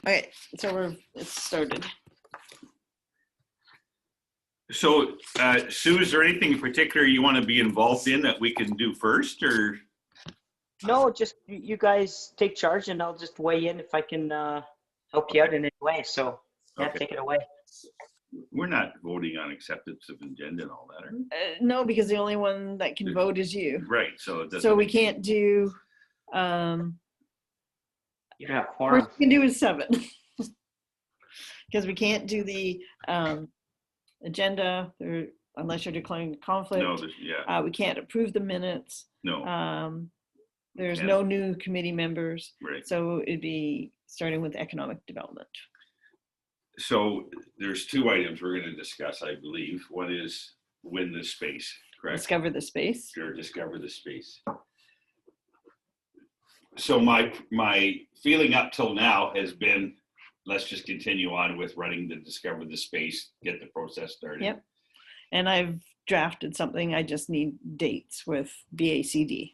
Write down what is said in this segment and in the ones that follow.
Okay, so it's started. So, Sue, is there anything in particular you want to be involved in that we can do first, or? No, just you guys take charge, and I'll just weigh in if I can help you out in any way. So, yeah, Okay. take it away. We're not voting on acceptance of agenda and all that, are we? No, because the only one that can vote is you. Right. So it doesn't. So we can't do. You don't have quorum. Worst we can do is 7, because we can't do the agenda unless you're declaring conflict. No, yeah. We can't approve the minutes. No. There's no new committee members. Right. So it'd be starting with economic development. So there's 2 items we're going to discuss, I believe. One is win the space, correct? Discover the space. Or discover the space. So my feeling up till now has been, let's just continue on with running the discover the space, get the process started. Yep. And I've drafted something. I just need dates with BACD.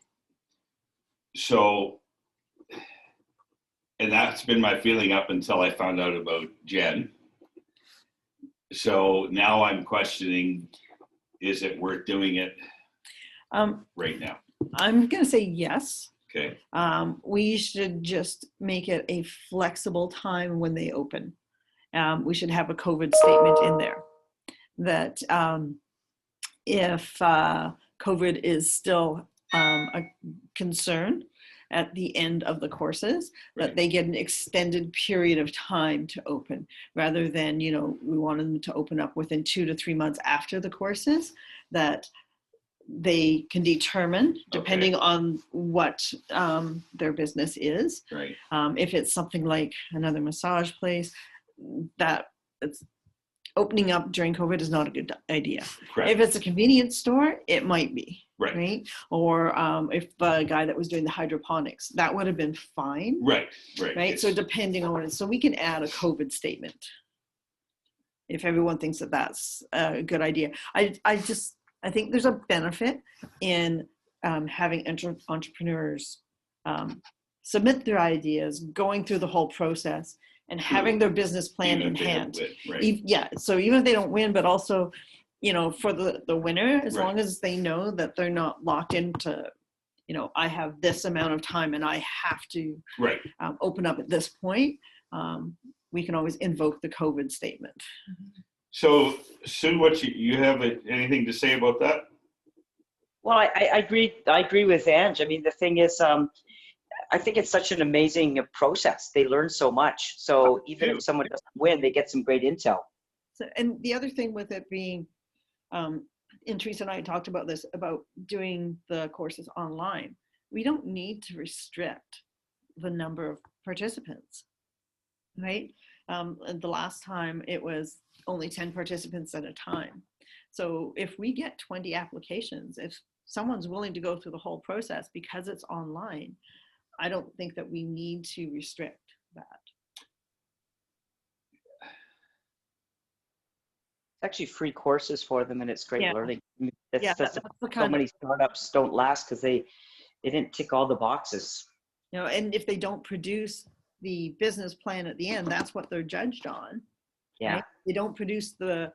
So, and that's been my feeling up until I found out about Jen. So now I'm questioning, is it worth doing it right now? I'm going to say yes. Okay. We should just make it a flexible time when they open. We should have a COVID statement in there that if COVID is still a concern at the end of the courses, Right. that they get an extended period of time to open, rather than, we want them to open up within 2 to 3 months after the courses, that they can determine, depending on what their business is. Right. If it's something like another massage place, that it's opening up during COVID is not a good idea. Correct. If it's a convenience store, it might be. Right. Or if the guy that was doing the hydroponics, that would have been fine. Right. So depending on what it is, so we can add a COVID statement if everyone thinks that that's a good idea. I think there's a benefit in having entrepreneurs submit their ideas, going through the whole process, and having their business plan in hand. Right. Yeah. So even if they don't win, but also, for the winner, as long as they know that they're not locked into, I have this amount of time and I have to open up at this point, we can always invoke the COVID statement. So, Sue, what you have anything to say about that? Well, I agree with Ange. I mean, the thing is, I think it's such an amazing process. They learn so much. So even if someone doesn't win, they get some great intel. So, and the other thing with it being, and Teresa and I talked about this, about doing the courses online, we don't need to restrict the number of participants, right? The last time it was only 10 participants at a time. So if we get 20 applications, if someone's willing to go through the whole process because it's online, I don't think that we need to restrict that. It's actually free courses for them, and it's great learning. I mean, so many startups don't last because they didn't tick all the boxes. And if they don't produce the business plan at the end, that's what they're judged on. Yeah. Right? They don't produce the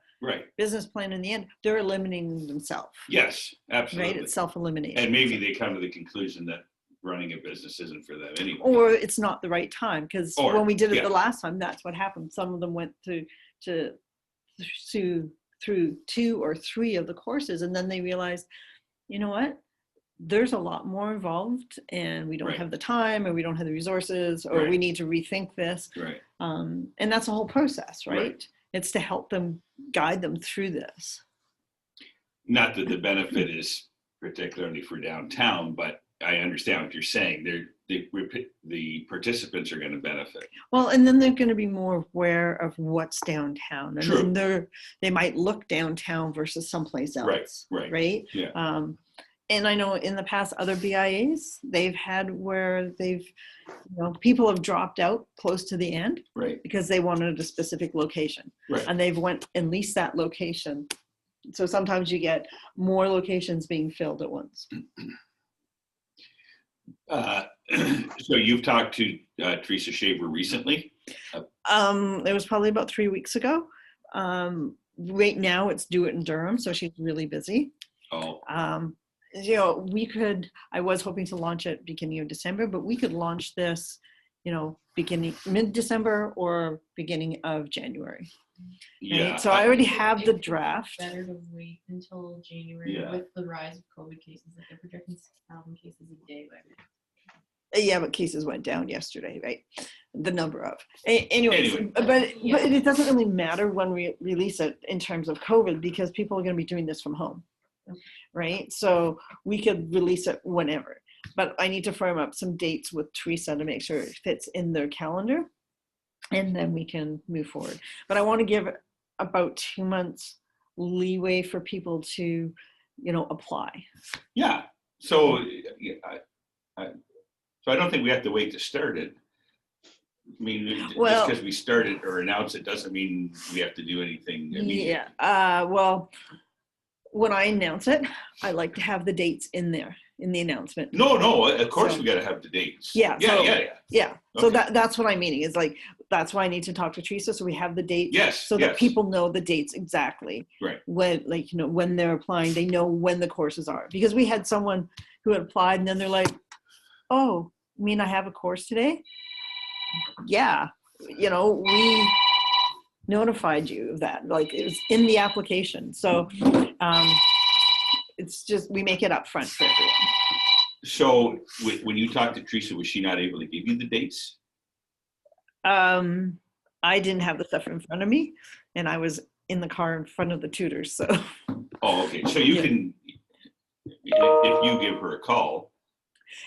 business plan in the end, they're eliminating themselves. Yes, absolutely. Right? It's self-elimination. And maybe they come to the conclusion that running a business isn't for them anyway. Or it's not the right time, because when we did it the last time, that's what happened. Some of them went through 2 or 3 of the courses, and then they realized, you know what? There's a lot more involved, and we don't have the time, or we don't have the resources, or we need to rethink this. Right. And that's a whole process, right? It's to help them, guide them through this. Not that the benefit is particularly for downtown, but I understand what you're saying. The participants are going to benefit. Well, and then they're going to be more aware of what's downtown, and then they might look downtown versus someplace else. Right. Yeah. And I know in the past, other BIAs, they've had where people have dropped out close to the end, because they wanted a specific location, and they've went and leased that location. So sometimes you get more locations being filled at once. So you've talked to Teresa Shaver recently. It was probably about 3 weeks ago. Right now it's Do It in Durham, so she's really busy. Oh, You know, I was hoping to launch it beginning of December, but we could launch this, you know, beginning mid-December or beginning of January. yeah. Right? So I already have the draft. Better to wait until January Yeah. with the rise of COVID cases. Like they're projecting 6,000 cases a day by now. Yeah, but cases went down yesterday, right? The number of. Anyways, Anyway. but it doesn't really matter when we release it in terms of COVID because people are going to be doing this from home, right? So we could release it whenever. But I need to firm up some dates with Teresa to make sure it fits in their calendar, and then we can move forward. But I want to give about 2 months leeway for people to, you know, apply. Yeah. So, so I don't think we have to wait to start it. I mean, Well- just because we start it or announce it doesn't mean we have to do anything immediately. Yeah. Well, when I announce it, I like to have the dates in there in the announcement. No, of course So- we got to have the dates. Yeah, Yeah, so- yeah. Yeah. So Okay. that's what I'm meaning is like, that's why I need to talk to Teresa. So we have the dates. Yes, So that yes. people know the dates exactly. Right. When, like, you know, when they're applying, they know when the courses are. Because we had someone who had applied and then they're like, oh, you mean I have a course today? Yeah. You know, we notified you of that. Like it was in the application. So it's just, we make it up front for everyone. So when you talked to Teresa, was she not able to give you the dates? I didn't have the stuff in front of me and I was in the car in front of the tutors. So Oh, okay. So you Yeah. can, if you give her a call.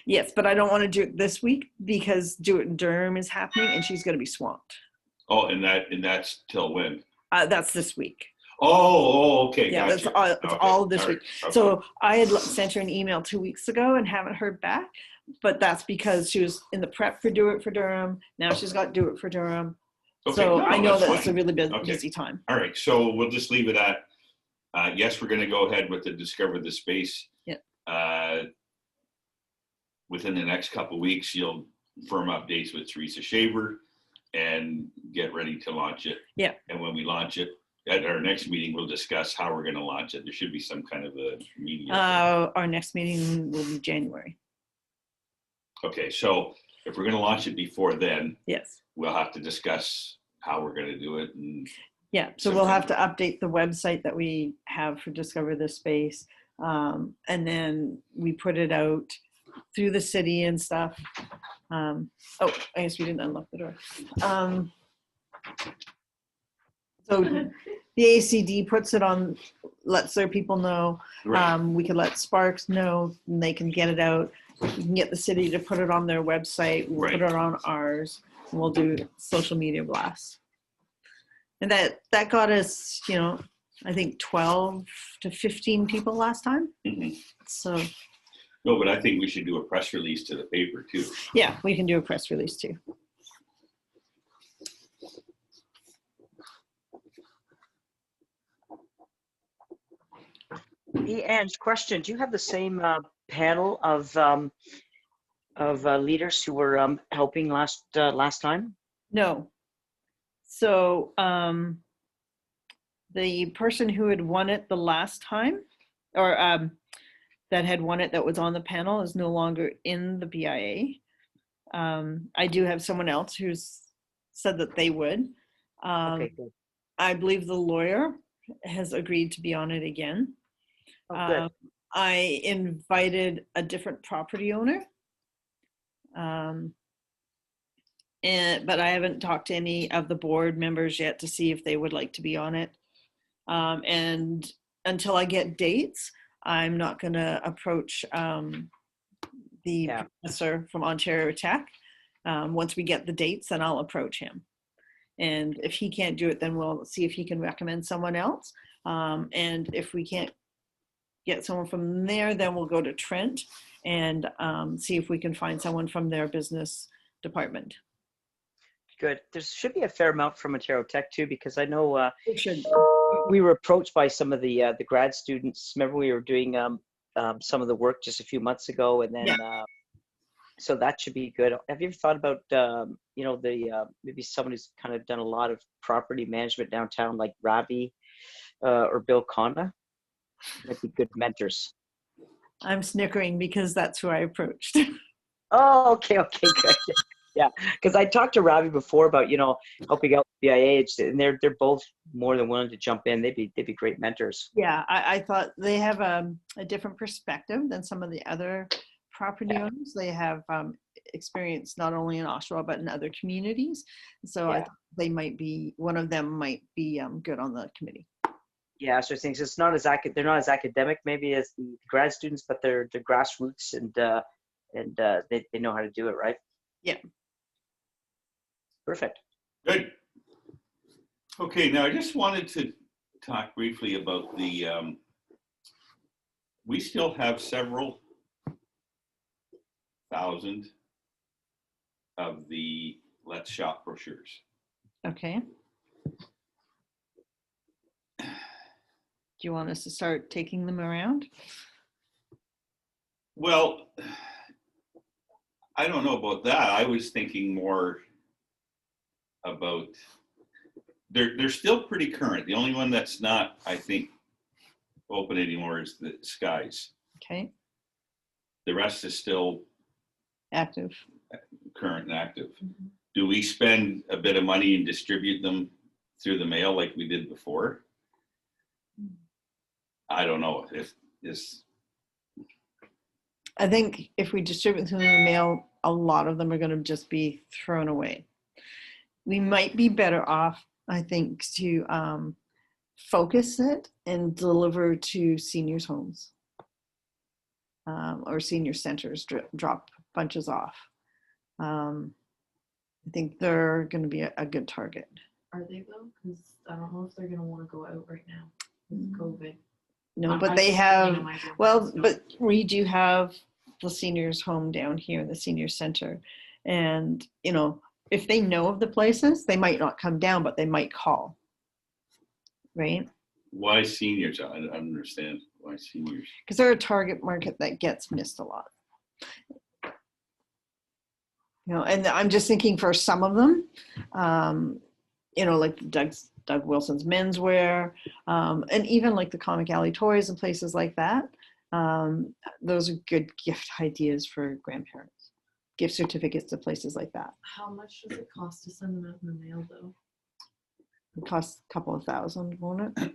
yes, but I don't want to do it this week because Do It in Durham is happening and she's going to be swamped. Oh, and that's till when? That's this week. Oh, okay. Yeah, Gotcha. it's all this week. Okay. So I had sent her an email 2 weeks ago and haven't heard back, but that's because she was in the prep for Do It for Durham. Now she's got Do It for Durham. Okay, So no, I know that's that it's a fine. really Okay. busy time. All right, so we'll just leave it at, yes, we're gonna go ahead with the Discover the Space. Yeah. Within the next couple of weeks, you'll firm up dates with Teresa Shaver and get ready to launch it. Yeah. And when we launch it, at our next meeting, we'll discuss how we're gonna launch it. There should be some kind of a media. Our next meeting will be January. Okay, so if we're gonna launch it before then, Yes. we'll have to discuss how we're gonna do it and Yeah, so we'll have to update the website that we have for Discover This Space. And then we put it out through the city and stuff. Oh, I guess we didn't unlock the door. So the ACD puts it on, lets their people know. Right. We could let Sparks know and they can get it out. We can get the city to put it on their website. We'll put Right. it on ours. And we'll do social media blasts. And that got us, you know, I think 12 to 15 people last time. Mhm. So No, but I think we should do a press release to the paper too. yeah, we can do a press release too. Hey, Ange, question. Do you have the same panel of leaders who were helping last time? No. So the person who had won it the last time, or that had won it that was on the panel is no longer in the BIA. I do have someone else who's said that they would. Okay, good. I believe the lawyer has agreed to be on it again. Oh, good. I invited a different property owner. But I haven't talked to any of the board members yet to see if they would like to be on it. And until I get dates, I'm not going to approach the professor from Ontario Tech. Once we get the dates, then I'll approach him. And if he can't do it, then we'll see if he can recommend someone else. And if we can't get someone from there, then we'll go to Trent and see if we can find someone from their business department. Good. There should be a fair amount from Ontario Tech too, because I know It should. we were approached by some of the grad students. Remember, we were doing some of the work just a few months ago, and then So that should be good. Have you ever thought about, you know, the maybe someone who's kind of done a lot of property management downtown, like Ravi or Bill Conda? Might be good mentors. I'm snickering because that's who I approached. Oh, okay, okay, good. Yeah, because I talked to Ravi before about, you know, helping out BIH, and they're both more than willing to jump in. They'd be great mentors. Yeah, I thought they have a different perspective than some of the other property Yeah, owners. They have experience not only in Oshawa but in other communities. So I yeah, thought they might be, one of them might be good on the committee. yeah. So things it's not as they're not as academic maybe as the grad students, but they're grassroots and they know how to do it, right? Yeah. Perfect. Good. Okay, now I just wanted to talk briefly about the, we still have several thousand of the Let's Shop brochures. Okay. Do you want us to start taking them around? Well, I don't know about that. I was thinking more about, they're still pretty current. The only one that's not, I think, open anymore is the Skies. Okay. The rest is still Active. current and active. Mhm. Do we spend a bit of money and distribute them through the mail like we did before? I don't know if this, I think if we distribute them in the mail, a lot of them are going to just be thrown away. We might be better off, I think, to focus it and deliver to seniors' homes or senior centers, drop bunches off. I think they're going to be a good target. Are they though? Because I don't know if they're gonna want to go out right now with COVID. No, I- but I they just, have, my grandma's well, don't- but we do have the seniors home down here, the senior center. And, you know, if they know of the places, they might not come down, but they might call. Right? why seniors? I don't understand why seniors. Because they're a target market that gets missed a lot. You know, and I'm just thinking for some of them, you know, like Doug Wilson's menswear, and even like the Comic Alley toys and places like that. Those are good gift ideas for grandparents. Gift certificates to places like that. How much does it cost to send them out in the mail though? It costs a couple of thousand, won't it?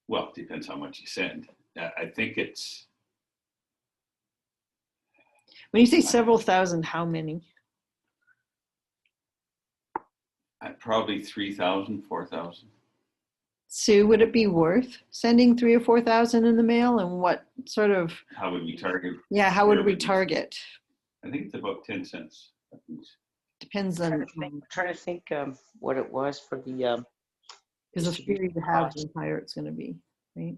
Well, it depends how much you send. I think it's When you say several thousand, how many? probably 3,000, 4,000. Sue, would it be worth sending 3,000 or 4,000 in the mail? And what sort of, How would we target? yeah, how would we Everything. target? I think it's about 10 cents. Depends I'm on, trying to think what it was for the because the distribution theory to have cost. the higher it's going to be, right?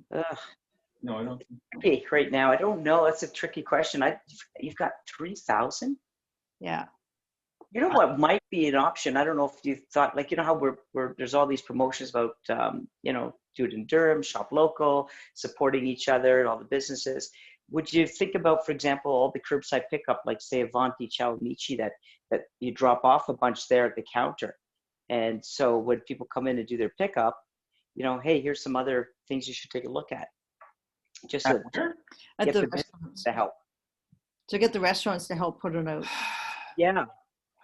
No, I don't. Okay, right now I don't know. That's a tricky question. You've got 3,000. Yeah. You know what might be an option? I don't know if you thought, like, you know how we're there's all these promotions about, you know, do it in Durham, shop local, supporting each other, all the businesses. Would you think about, for example, all the curbside pickup, like say Avanti, Ciao Amici, that you drop off a bunch there at the counter, and so when people come in and do their pickup, you know, hey, here's some other things you should take a look at, just to Where? At get the the business restaurants. to help. To get the restaurants to help put it out. Yeah,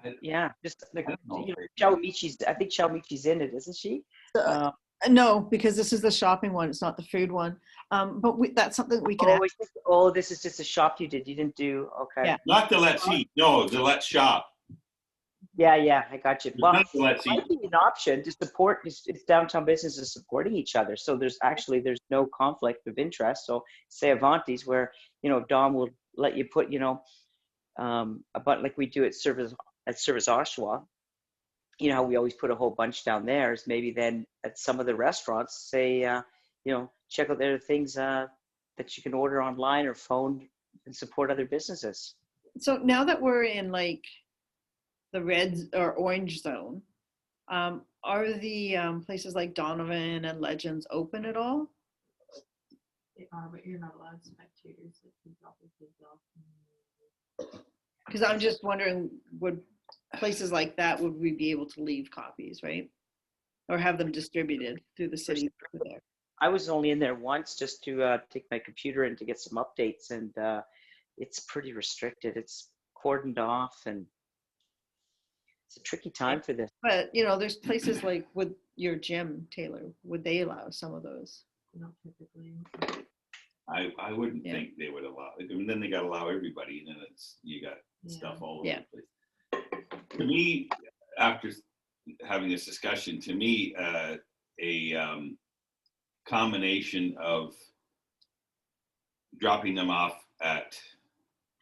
I- yeah. Just like, I don't know. you know, Ciao Amici's, I think Ciao Amici's in it, isn't she? Uh, No, because this is the shopping one. It's not the food one. But that's something we can Oh, ask. this is just a shop you did. You didn't do, okay. Yeah. Not the Let's Eat. No, the Let's Shop. Yeah, I got you. Well, Not the Let's it Eat. might be an option to support, it's downtown businesses supporting each other. So there's no conflict of interest. So say Avanti's where, you know, Dom will let you put, you know, about like we do at Service Oshawa, you know, how we always put a whole bunch down there, is maybe then at some of the restaurants say, you know, check out there are things that you can order online or phone and support other businesses. So now that we're in like the red or orange zone, are the places like Donovan and Legends open at all? They are, but you're not allowed spectators if you drop your kids off. Because I'm just wondering, would places like that, would we be able to leave copies, right? Or have them distributed through the city there? I was only in there once just to take my computer in to get some updates, and it's pretty restricted. It's cordoned off, and it's a tricky time for this. But, you know, there's places like with your gym, Taylor, would they allow some of those? Not typically. I wouldn't Yeah. think they would allow. I mean, then they got to allow everybody, and then you got stuff all over Yeah. the place. To me, after having this discussion, to me, a combination of dropping them off at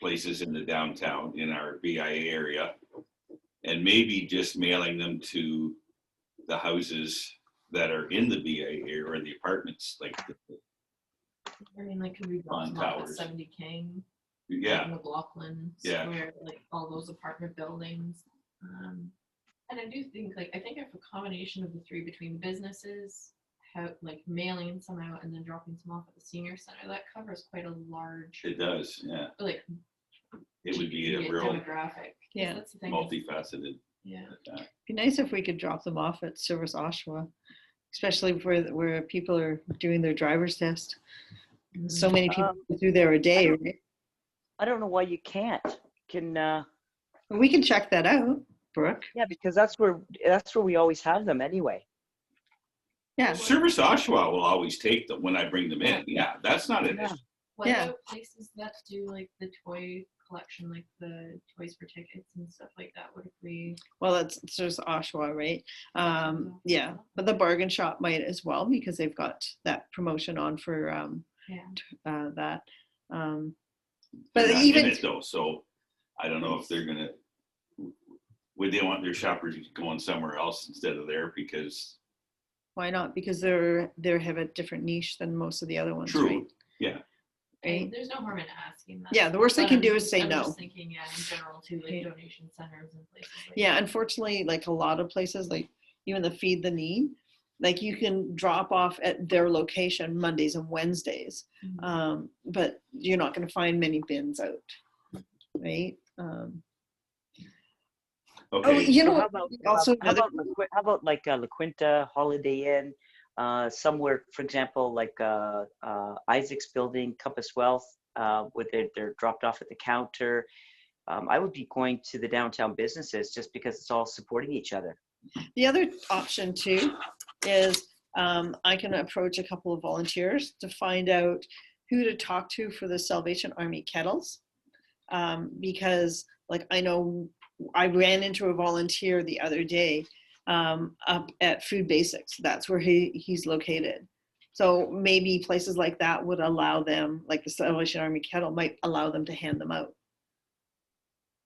places in the downtown in our BIA area, and maybe just mailing them to the houses that are in the BIA area or the apartments, like I mean, like, could we drop On them off at towers. 70 King? yeah, In McLaughlin Yeah. Square, like all those apartment buildings. And I do think, like, I think if a combination of the three between businesses, have like mailing some out and then dropping some off at the senior center, that covers quite a large, it does. Yeah, like, it would be a real demographic. 'Cause Yeah. That's the thing. multifaceted. Yeah. Be nice if we could drop them off at Service Oshawa, especially where people are doing their driver's test. So many people go through there a day, right? I don't know why you can't. Can We can check that out, Brooke. yeah, because that's where we always have them anyway. Yeah. Service Oshawa will always take them when I bring them in. Yeah, that's not an Yeah. issue. What Yeah. about places that do like the toy collection, like the toys for tickets and stuff like that? What if we? Well, it's just Oshawa, right? Yeah, but the bargain shop might as well because they've got that promotion on for Yeah. that. They're But not even in it though, so I don't know if they're gonna. Would they want their shoppers going somewhere else instead of there? Because why not? Because they have a different niche than most of the other ones, True. right? Yeah. Right? There's no harm in asking that. Yeah, the worst they But can I'm do is just- say I'm no. just thinking, yeah, in general too, like Okay. donation centers and places like Yeah, that. unfortunately, like a lot of places, like even the Feed the Need, like you can drop off at their location Mondays and Wednesdays, Mhm. but you're not going to find many bins out, right? Oh, okay, you know So what? Also, how another about like La Quinta, Holiday Inn, somewhere, for example, like Isaac's building, Compass Wealth, where they're dropped off at the counter. I would be going to the downtown businesses just because it's all supporting each other. the other option too is I can approach a couple of volunteers to find out who to talk to for the Salvation Army kettles, because like I know I ran into a volunteer the other day up at Food Basics. That's where he's located. So maybe places like that would allow them, like the Salvation Army kettle might allow them to hand them out.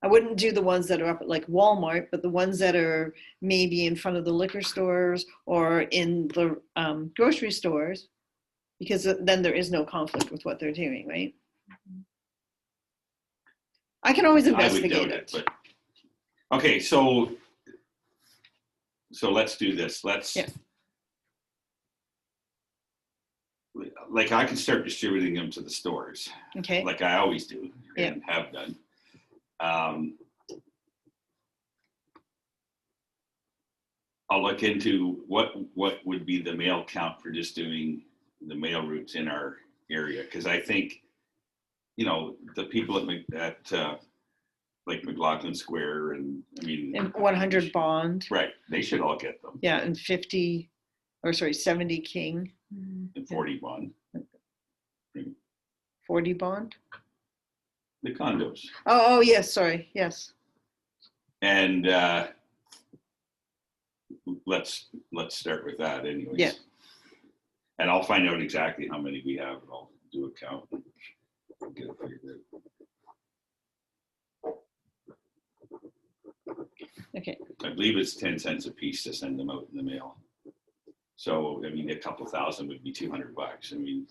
I wouldn't do the ones that are up at like Walmart, but the ones that are maybe in front of the liquor stores or in the grocery stores, because then there is no conflict with what they're doing, right? I can always I would investigate doubt it. it, but okay, so let's do this. Let's Yeah. Like I can start distributing them to the stores, Okay. like I always do Yeah. and have done. I'll look into what would be the mail count for just doing the mail routes in our area, because I think, you know, the people at like McLaughlin Square and I mean And 100 Bond. right, they should all get them. Yeah, and 70 King, Mhm. And 40 Bond, 40 Bond. the condos, Oh, yes, sorry, yes. and let's start with that anyways. Yeah. And I'll find out exactly how many we have, and I'll do a count. Get it figured out. Okay. I believe it's 10 cents a piece to send them out in the mail. So, I mean, a couple thousand would be $200. I mean,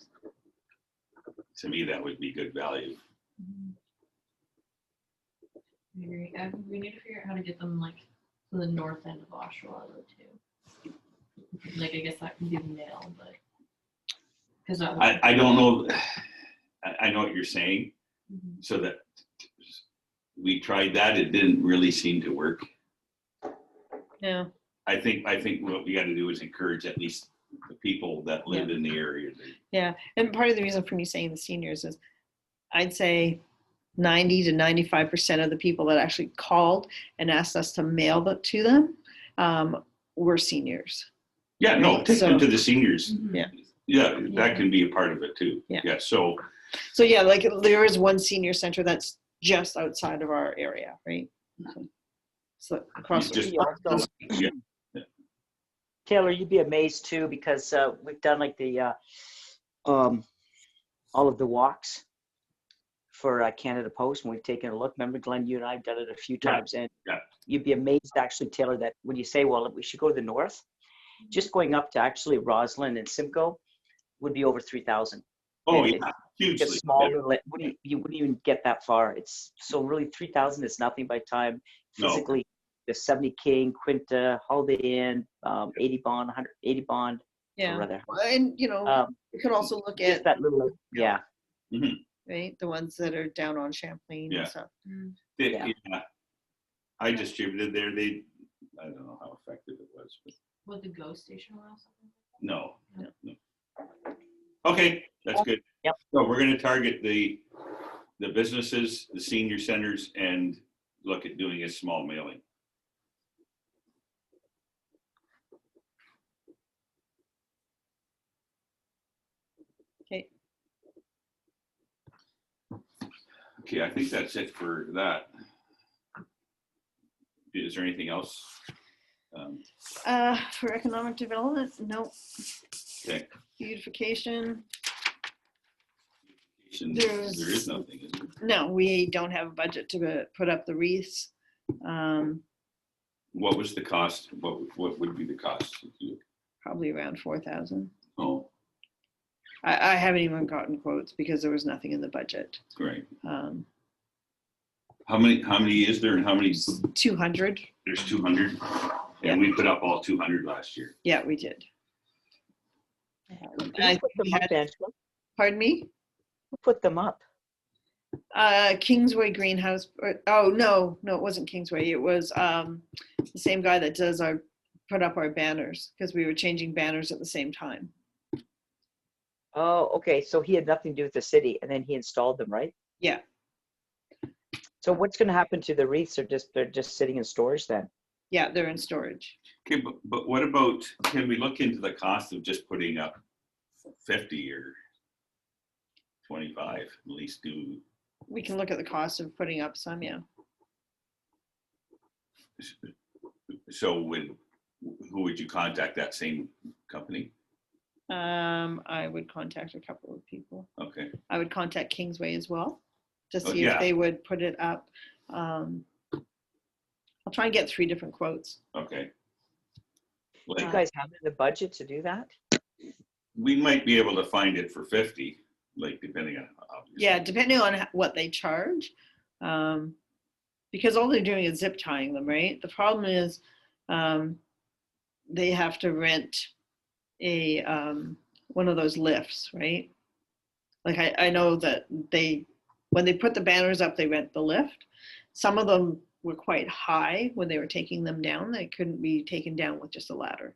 to me, that would be good value. Mhm. I agree. We need to figure out how to get them like to the north end of Oshawa though too. Like I guess that can be the mail, but because I don't know. I know what you're saying. Mhm. So that we tried that. It didn't really seem to work. Yeah. I think what we got to do is encourage at least the people that live in the area. Yeah. And part of the reason for me saying the seniors is I'd say 90 to 95% of the people that actually called and asked us to mail that to them were seniors. Yeah, no, Right, take them so- to the seniors. Yeah. Yeah, that can be a part of it too. Yeah. So Yeah, like there is one senior center that's just outside of our area, right? So across the just, yeah. Taylor, you'd be amazed too, because we've done like the all of the walks for Canada Post, and we've taken a look. Remember, Glenn, you and I have done it a few times, and you'd be amazed actually, Taylor, that when you say, well, we should go to the north, just going up to actually Roslyn and Simcoe would be over 3,000. Oh, And yeah, it's a hugely. small little, you wouldn't even get that far. It's so really 3,000 is nothing by time physically. The 70 King, Quinta, Holiday Inn, 80 Bond, 180 Bond. Yeah. Or rather, And you know, we could also look just at that little, yeah. right the ones that are down on Champlain and stuff. Yeah. I distributed there. I don't know how effective it was, but Would the GO station allow something? no. Okay, that's good. Yep. So we're going to target the businesses, the senior centers, and look at doing a small mailing. Okay. Okay, I think that's it for that. Is there anything else? For economic development, no. Okay. Beautification. There is nothing, is there? No, we don't have a budget to put up the wreaths. What was the cost? What would be the cost? Probably around 4,000. Oh, I haven't even gotten quotes because there was nothing in the budget. great. How many is there, and how many? 200. There's 200, and we put up all 200 last year. Yeah, we did. Who put them up, Angela? Pardon me? Who put them up? Kingsway Greenhouse. No, it wasn't Kingsway. It was the same guy that does put up our banners, because we were changing banners at the same time. Oh, okay. So he had nothing to do with the city, and then he installed them, right? Yeah. So what's going to happen to the wreaths? They're just sitting in storage then? Yeah, they're in storage. Okay, but what about, can we look into the cost of just putting up 50 or 25, at least do? We can look at the cost of putting up some, yeah. So who would you contact, that same company? I would contact a couple of people. Okay. I would contact Kingsway as well to see yeah. if they would put it up. I'll try and get 3 different quotes. Okay. Do you guys have it in the budget to do that? We might be able to find it for 50, like depending on. Obviously. Yeah, depending on what they charge. Because all they're doing is zip tying them, right? The problem is they have to rent a one of those lifts, right? Like I know that when they put the banners up, they rent the lift. Some of them were quite high when they were taking them down. They couldn't be taken down with just a ladder.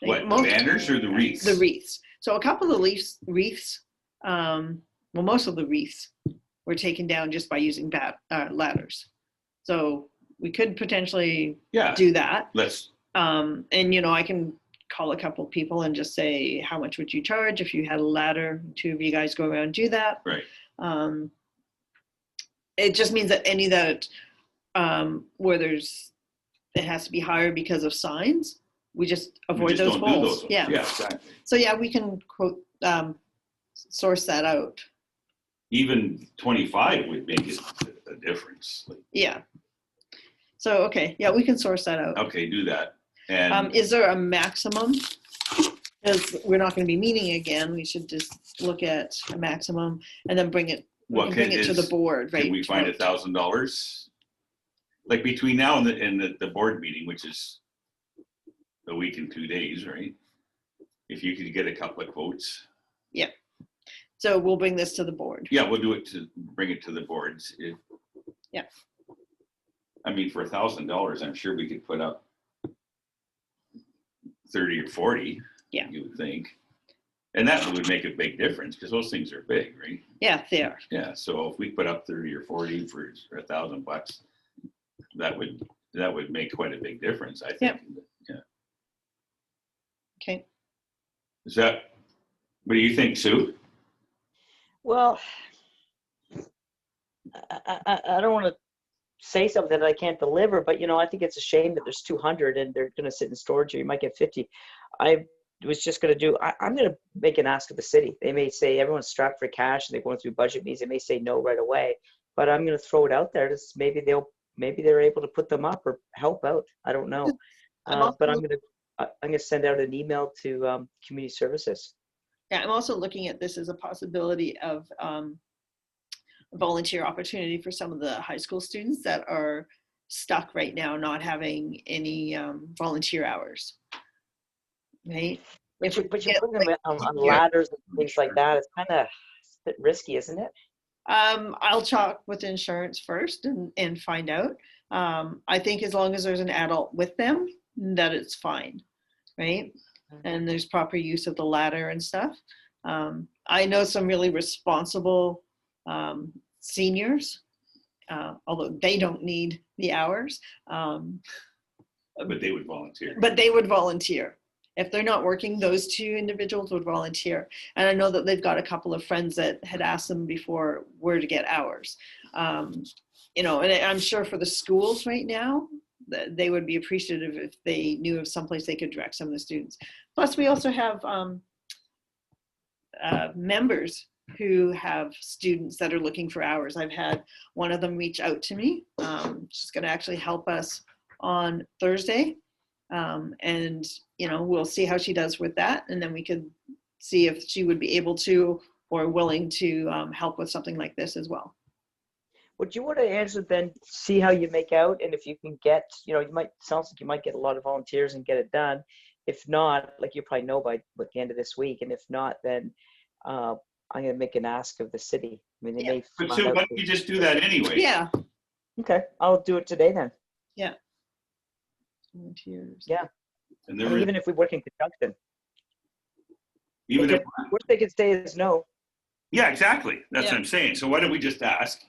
What, the banners or the wreaths? The wreaths. So a couple of the wreaths, most of the wreaths were taken down just by using ladders. So we could potentially do that. Let's. And I can call a couple of people and just say, how much would you charge if you had a ladder? 2 of you guys go around and do that. Right. It just means that any that where it has to be higher because of signs, we just avoid those holes. Yeah. Yeah, exactly. So yeah, we can source that out. Even 25 would make it a difference. Yeah. So okay, yeah, we can source that out. Okay, do that. And is there a maximum? Because we're not going to be meeting again, we should just look at a maximum and then bring it. Bring it to the board, right? Can we find $1,000? Like between now and the board meeting, which is a week and 2 days, right? If you could get a couple of quotes. Yeah. So we'll bring this to the board. Yeah, we'll do it bring it to the boards. Yeah. I mean, for $1,000, I'm sure we could put up 30 or 40. Yeah. You would think. And that would make a big difference because those things are big, right? Yeah, they are. Yeah. So if we put up 30 or 40 for $1,000, that would make quite a big difference, I think. Yeah. Okay. Is that, what do you think, Sue? Well, I don't want to say something that I can't deliver, but I think it's a shame that there's 200 and they're going to sit in storage, or you might get 50. I was just going to I'm going to make an ask of the city. They may say everyone's strapped for cash and they're going through budget meetings. They may say no right away, but I'm going to throw it out there to maybe they're able to put them up or help out. I don't know. But I'm going to send out an email to community services. Yeah, I'm also looking at this as a possibility of volunteer opportunity for some of the high school students that are stuck right now not having any volunteer hours, right? But you're putting them on ladders and things like that. It's kind of a bit risky, isn't it? I'll talk with insurance first and find out. I think as long as there's an adult with them, that it's fine, right? And there's proper use of the ladder and stuff. I know some really responsible seniors, although they don't need the hours. But they would volunteer. But they would volunteer. If they're not working, those two individuals would volunteer. And I know that they've got a couple of friends that had asked them before where to get hours. And I'm sure for the schools right now, they would be appreciative if they knew of someplace they could direct some of the students. Plus, we also have members who have students that are looking for hours. I've had one of them reach out to me. She's going to actually help us on Thursday. And, we'll see how she does with that. And then we could see if she would be able to or willing to help with something like this as well. Would you want to answer then, see how you make out, and if you can get, sounds like you might get a lot of volunteers and get it done. If not, like you probably know by the end of this week, and if not, then I'm going to make an ask of the city. I mean, they may. But Sue, why don't you just do that anyway? Yeah. Okay, I'll do it today then. Yeah. Volunteers. Yeah. And even if we work in conjunction. Even if, worst they could say is no. yeah, exactly. That's what I'm saying. So why don't we just ask?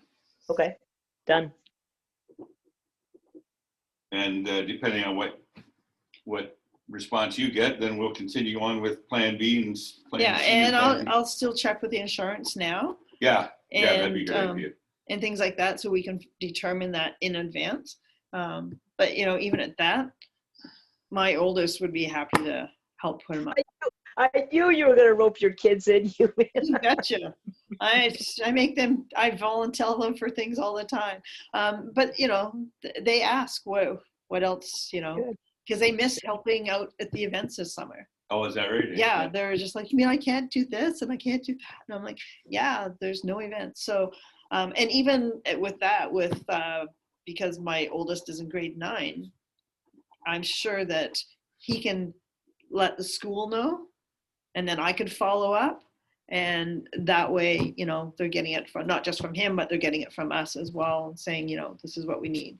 Okay, done. And depending on what response you get, then we'll continue on with Plan B and Plan C. Yeah, and I'll still check with the insurance now. Yeah, that'd be a good idea. And things like that, so we can determine that in advance. But even at that, my oldest would be happy to help put them up. I knew you were going to rope your kids in. You betcha. I make them, I volunteer them for things all the time. But they ask what else, because they miss helping out at the events this summer. Oh, is that right? Yeah, they're just like, I can't do this and I can't do that. And I'm like, yeah, there's no events. So, and even with that, because my oldest is in grade 9, I'm sure that he can let the school know, and then I could follow up. And that way, they're getting it from, not just from him, but they're getting it from us as well, and saying, this is what we need.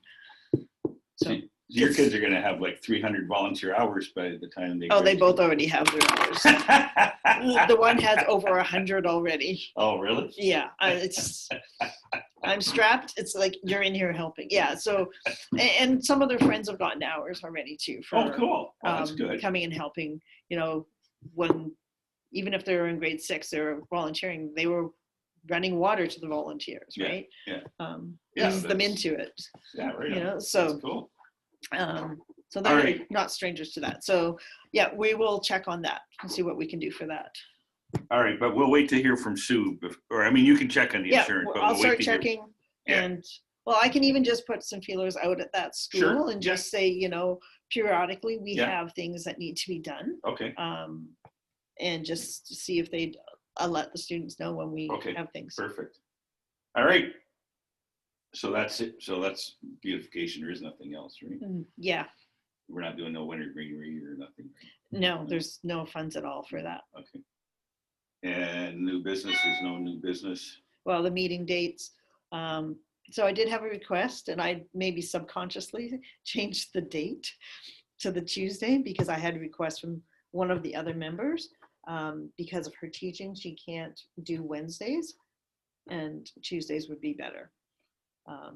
So your kids are going to have like 300 volunteer hours by the time they. Oh, they both already have their hours. The one has over 100 already. Oh, really? Yeah, I'm strapped. It's like, you're in here helping. Yeah. So, and some of their friends have gotten hours already too. Oh, cool. Oh, that's good. Coming and helping, even if they're in grade 6, they're volunteering. They were running water to the volunteers, right? Yeah. Ease them into it. Yeah, right. So that's cool. So they're not strangers to that. So yeah, we will check on that and see what we can do for that. All right, but we'll wait to hear from Sue. You can check on the insurance. But I'll start checking. And I can even just put some feelers out at that school and just say, periodically we have things that need to be done. Okay. And just to see if they'd let the students know when we have things. Perfect. All right. So that's it. So that's beautification. There is nothing else, right? Yeah. We're not doing no winter greenery or nothing. Right? No, there's no funds at all for that. Okay. And new business, there's no new business. Well, the meeting dates, So I did have a request, and I maybe subconsciously changed the date to the Tuesday because I had a request from one of the other members. Because of her teaching, she can't do Wednesdays, and Tuesdays would be better.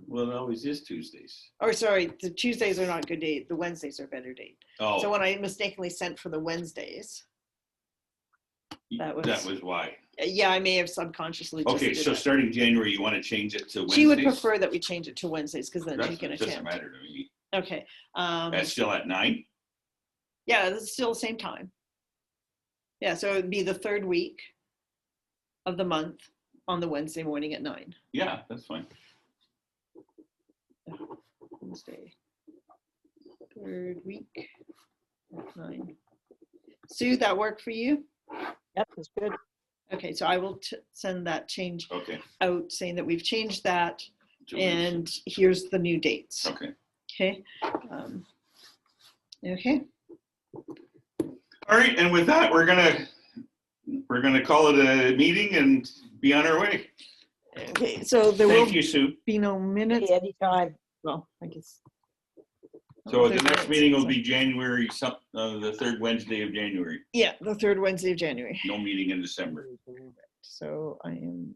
Well, it always is Tuesdays. Or sorry, the Tuesdays are not a good date. The Wednesdays are a better date. Oh, So when I mistakenly sent for the Wednesdays, that was why. yeah, I may have subconsciously just Okay, did so that. starting January, you want to change it to Wednesdays? She would prefer that we change it to Wednesdays because then she can It doesn't attend. matter to me. Okay. That's still at 9? Yeah, it's still the same time. Yeah, so it would be the third week of the month on the Wednesday morning at 9. Yeah, that's fine. Wednesday, third week at 9. Sue, that work for you? Yep, that's good. Okay, so I will send that change Okay. out saying that we've changed that to Wednesday. and here's the new dates. Okay. Okay. Okay. All right, and with that, we're gonna call it a meeting and be on our way. Okay, so there Thank will you, Sue. be no minutes. Anytime. Well, I guess. So the There's next minutes, meeting will so- be January, the third Wednesday of January. Yeah, the third Wednesday of January. No meeting in December. So I am